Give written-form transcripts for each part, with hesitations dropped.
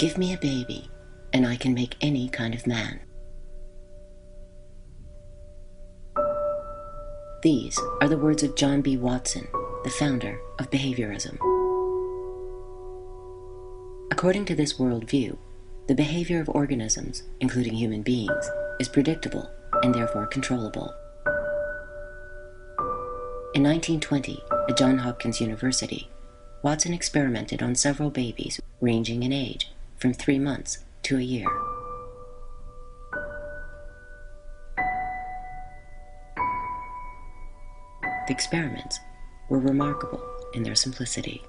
Give me a baby, and I can make any kind of man. These are the words of John B. Watson, the founder of behaviorism. According to this worldview, the behavior of organisms, including human beings, is predictable and therefore controllable. In 1920, at Johns Hopkins University, Watson experimented on several babies ranging in age from 3 months to a year. The experiments were remarkable in their simplicity.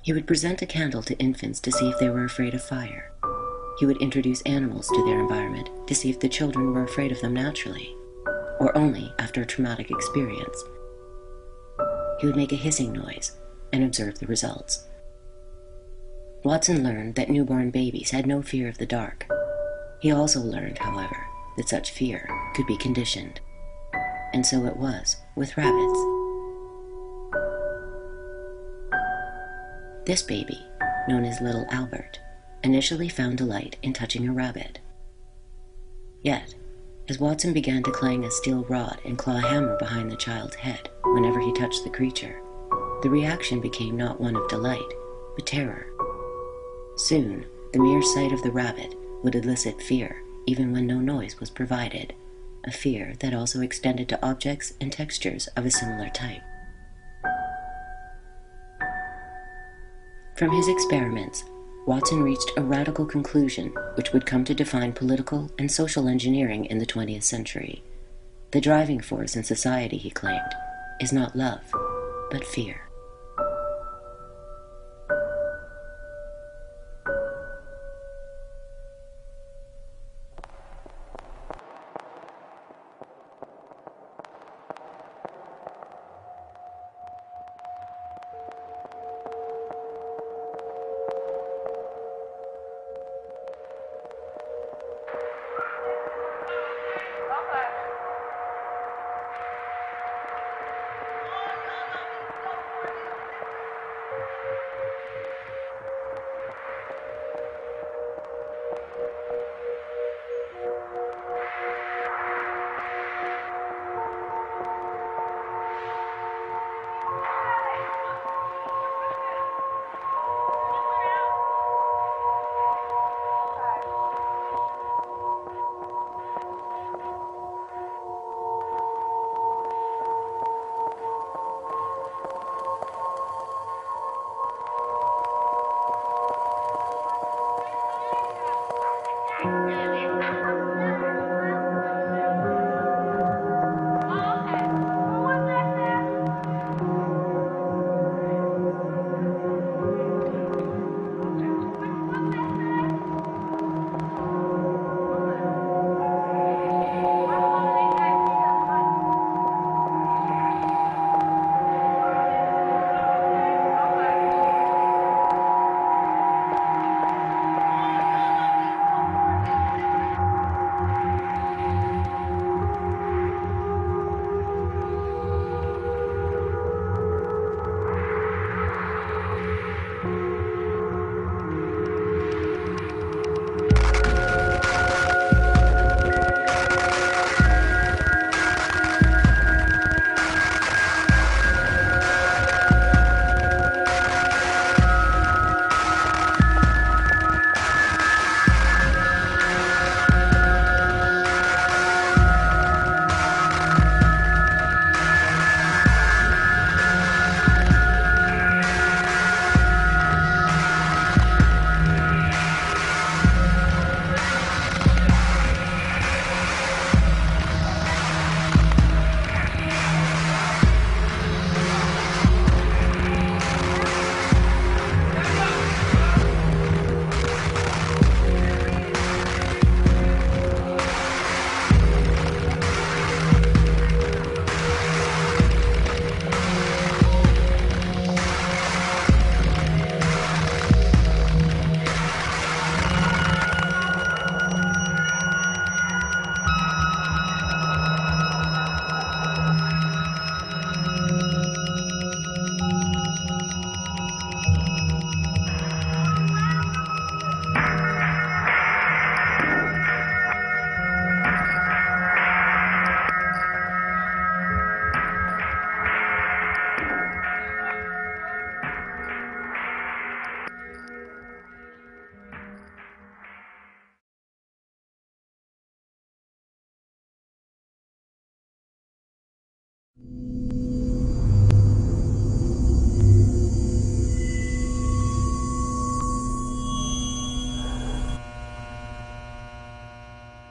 He would present a candle to infants to see if they were afraid of fire. He would introduce animals to their environment to see if the children were afraid of them naturally, or only after a traumatic experience. He would make a hissing noise and observe the results. Watson learned that newborn babies had no fear of the dark. He also learned, however, that such fear could be conditioned. And so it was with rabbits. This baby, known as Little Albert, initially found delight in touching a rabbit. Yet, as Watson began to clang a steel rod and claw a hammer behind the child's head whenever he touched the creature, the reaction became not one of delight, but terror. Soon, the mere sight of the rabbit would elicit fear, even when no noise was provided, a fear that also extended to objects and textures of a similar type. From his experiments, Watson reached a radical conclusion which would come to define political and social engineering in the 20th century. The driving force in society, he claimed, is not love, but fear.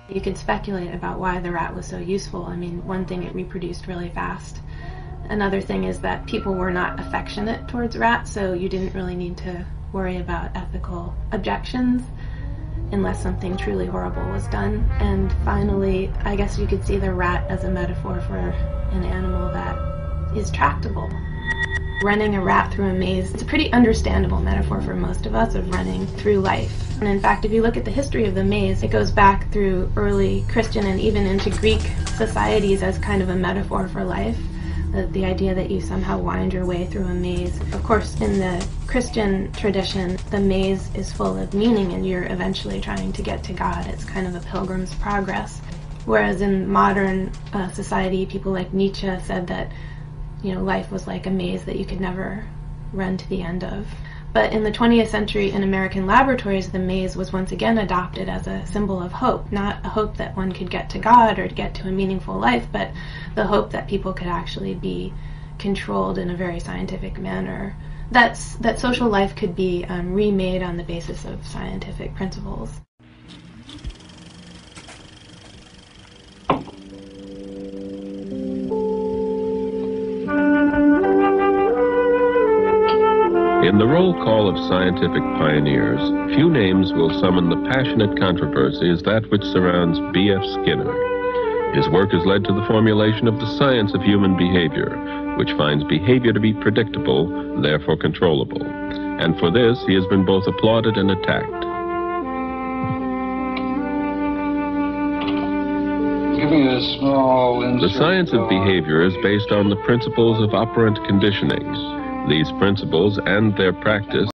You could speculate about why the rat was so useful. I mean, one thing, it reproduced really fast. Another thing is that people were not affectionate towards rats, so you didn't really need to worry about ethical objections unless something truly horrible was done. And finally, I guess you could see the rat as a metaphor for an animal that is tractable. Running a rat through a maze, it's a pretty understandable metaphor for most of us of running through life. And in fact, if you look at the history of the maze, it goes back through early Christian and even into Greek societies as kind of a metaphor for life. The idea that you somehow wind your way through a maze. Of course, in the Christian tradition, the maze is full of meaning and you're eventually trying to get to God. It's kind of a pilgrim's progress. Whereas in modern society, people like Nietzsche said that, you know, life was like a maze that you could never run to the end of. But in the 20th century, in American laboratories, the maze was once again adopted as a symbol of hope. Not a hope that one could get to God or get to a meaningful life, but the hope that people could actually be controlled in a very scientific manner. That social life could be remade on the basis of scientific principles. In the roll call of scientific pioneers, few names will summon the passionate controversy as that which surrounds B.F. Skinner. His work has led to the formulation of the science of human behavior, which finds behavior to be predictable, therefore controllable. And for this, he has been both applauded and attacked. The science of behavior is based on the principles of operant conditioning. These principles and their practice